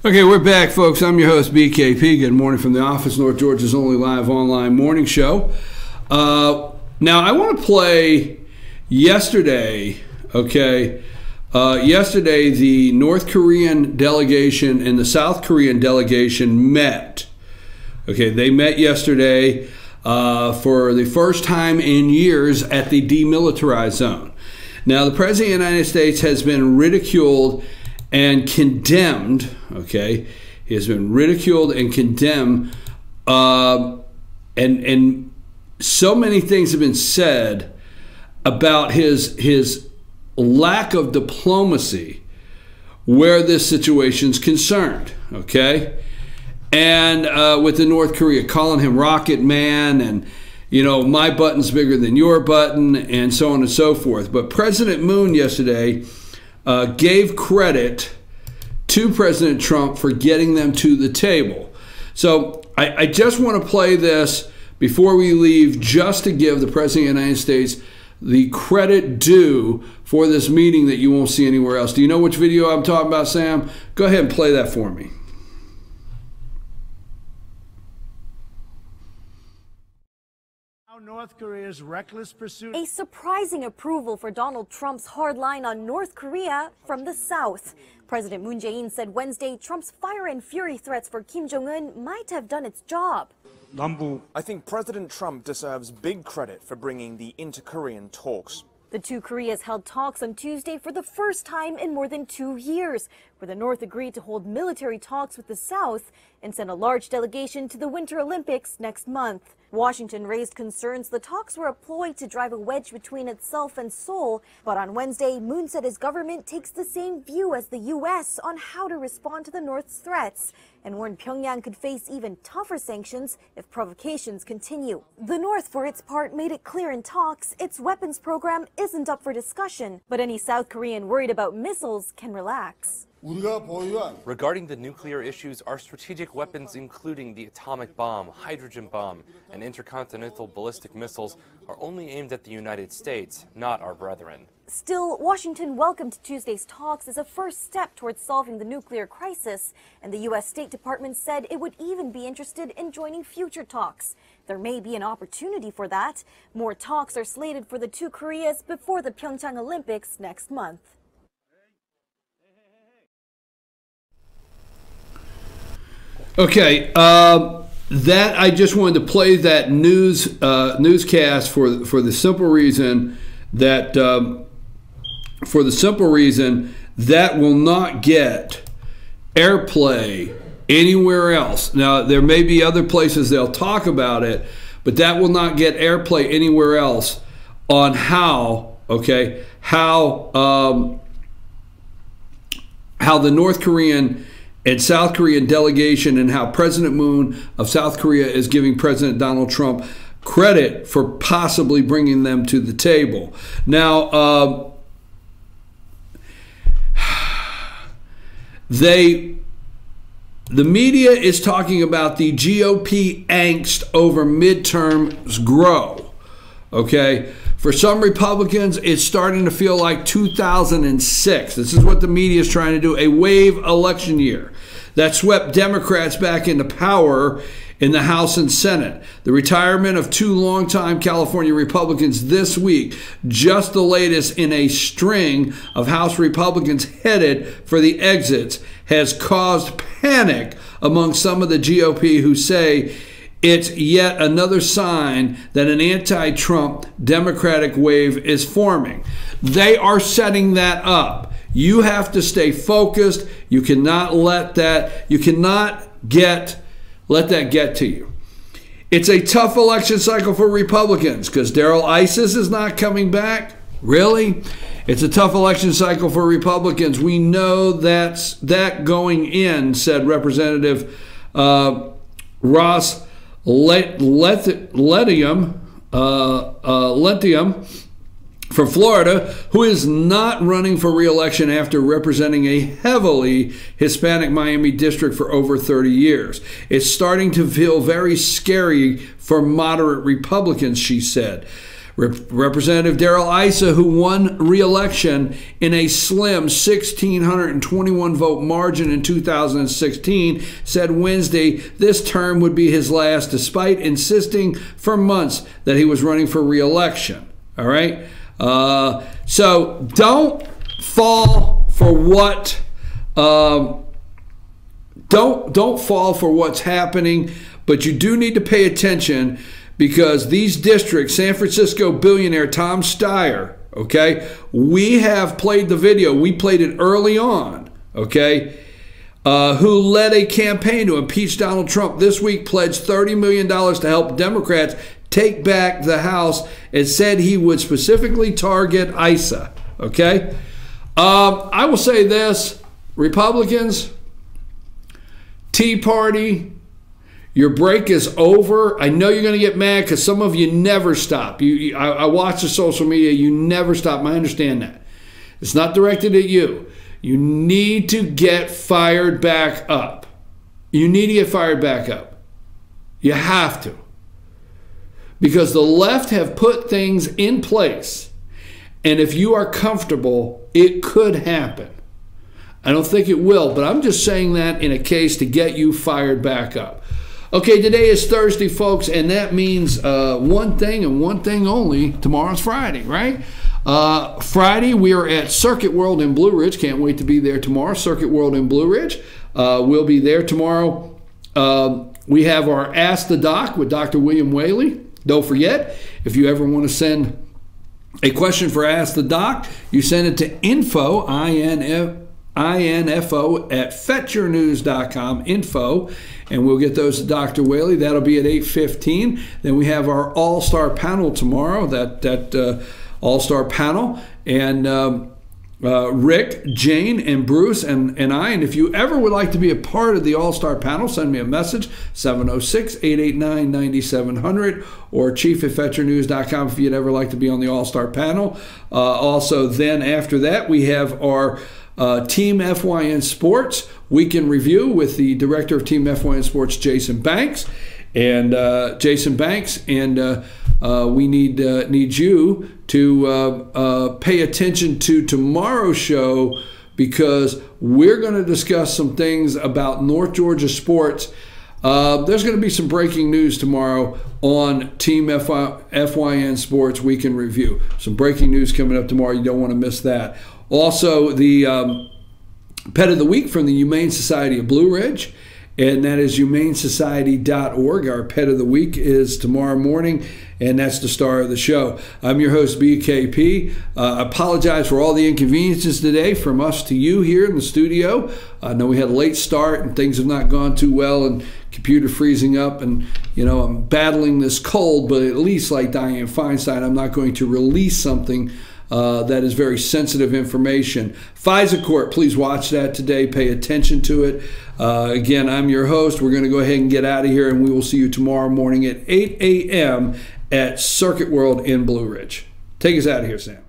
Okay, we're back, folks. I'm your host, BKP. Good morning from the office, North Georgia's only live online morning show. Now, I want to play yesterday, okay? Yesterday, the North Korean delegation and the South Korean delegation met. Okay, they met yesterday for the first time in years at the demilitarized zone. Now, the President of the United States has been ridiculed and condemned, okay? He has been ridiculed and condemned, and so many things have been said about his lack of diplomacy where this situation's concerned, okay? And with the North Korea calling him Rocket Man and, you know, my button's bigger than your button and so on and so forth. But President Moon yesterday gave credit to President Trump for getting them to the table. So I just want to play this before we leave, just to give the President of the United States the credit due for this meeting that you won't see anywhere else. Do you know which video I'm talking about, Sam? Go ahead and play that for me. North Korea's reckless pursuit. A surprising approval for Donald Trump's hard line on North Korea from the South. President Moon Jae-in said Wednesday Trump's fire and fury threats for Kim Jong-un might have done its job. I think President Trump deserves big credit for bringing the inter-Korean talks. The two Koreas held talks on Tuesday for the first time in more than 2 years, where the North agreed to hold military talks with the South and send a large delegation to the Winter Olympics next month. Washington raised concerns the talks were a ploy to drive a wedge between itself and Seoul, but on Wednesday, Moon said his government takes the same view as the U.S. on how to respond to the North's threats, and warned Pyongyang could face even tougher sanctions if provocations continue. The North, for its part, made it clear in talks its weapons program isn't up for discussion, but any South Korean worried about missiles can relax. Regarding the nuclear issues, our strategic weapons, including the atomic bomb, hydrogen bomb, and intercontinental ballistic missiles, are only aimed at the United States, not our brethren. Still, Washington welcomed Tuesday's talks as a first step towards solving the nuclear crisis, and the U.S. State Department said it would even be interested in joining future talks. There may be an opportunity for that. More talks are slated for the two Koreas before the Pyeongchang Olympics next month. Okay, that I just wanted to play that newscast for the simple reason that that will not get airplay anywhere else. Now there may be other places they'll talk about it, but that will not get airplay anywhere else on how the North Korean and South Korean delegation and how President Moon of South Korea is giving President Donald Trump credit for possibly bringing them to the table. Now, the media is talking about the GOP angst over midterms grow, okay? For some Republicans, it's starting to feel like 2006. This is what the media is trying to do, a wave election year that swept Democrats back into power in the House and Senate. The retirement of two longtime California Republicans this week, just the latest in a string of House Republicans headed for the exits, has caused panic among some of the GOP who say it's yet another sign that an anti-Trump Democratic wave is forming. They are setting that up. You have to stay focused. You cannot let that get to you. It's a tough election cycle for Republicans because Darrell Issa is not coming back. Really? It's a tough election cycle for Republicans. We know that going in, said Representative Ross Lentium from Florida, who is not running for re-election after representing a heavily Hispanic Miami district for over 30 years. It's starting to feel very scary for moderate Republicans, she said. Representative Darrell Issa, who won re-election in a slim 1,621 vote margin in 2016, said Wednesday this term would be his last, despite insisting for months that he was running for re-election. All right? So don't fall for what... Don't fall for what's happening, but you do need to pay attention, because these districts, San Francisco billionaire Tom Steyer, okay, we have played the video. We played it early on, okay, who led a campaign to impeach Donald Trump this week, pledged $30 million to help Democrats take back the House, and said he would specifically target Issa, okay? I will say this, Republicans, Tea Party, your break is over. I know you're going to get mad because some of you never stop. I watch the social media. You never stop. I understand that. It's not directed at you. You need to get fired back up. You need to get fired back up. You have to. Because the left have put things in place. And if you are comfortable, it could happen. I don't think it will, but I'm just saying that in a case to get you fired back up. Okay, today is Thursday, folks, and that means one thing and one thing only. Tomorrow's Friday, right? Friday, we are at Circuit World in Blue Ridge. Can't wait to be there tomorrow. Circuit World in Blue Ridge. We'll be there tomorrow. We have our Ask the Doc with Dr. William Whaley. Don't forget, if you ever want to send a question for Ask the Doc, you send it to info, info at fetchyournews.com, info, and we'll get those to Dr. Whaley. That'll be at 8:15. Then we have our all-star panel tomorrow, that all-star panel, and Rick, Jane, and Bruce, and I. And if you ever would like to be a part of the all-star panel, send me a message, 706-889-9700, or chief@fetchyournews.com if you'd ever like to be on the all-star panel. Also, then after that, we have our Team FYN Sports Weekend Review with the director of Team FYN Sports, Jason Banks. And we need you to pay attention to tomorrow's show, because we're going to discuss some things about North Georgia sports. There's going to be some breaking news tomorrow on Team FYN Sports Weekend Review. Some breaking news coming up tomorrow. You don't want to miss that. Also, the Pet of the Week from the Humane Society of Blue Ridge, and that is humanesociety.org. Our Pet of the Week is tomorrow morning, and that's the star of the show. I'm your host, BKP. Apologize for all the inconveniences today from us to you here in the studio. I know we had a late start, and things have not gone too well, and computer freezing up, and I'm battling this cold, but at least like Dianne Feinstein, I'm not going to release something that is very sensitive information. FISA Court, please watch that today. Pay attention to it. Again, I'm your host. We're going to go ahead and get out of here, and we will see you tomorrow morning at 8 a.m. at Circuit World in Blue Ridge. Take us out of here, Sam.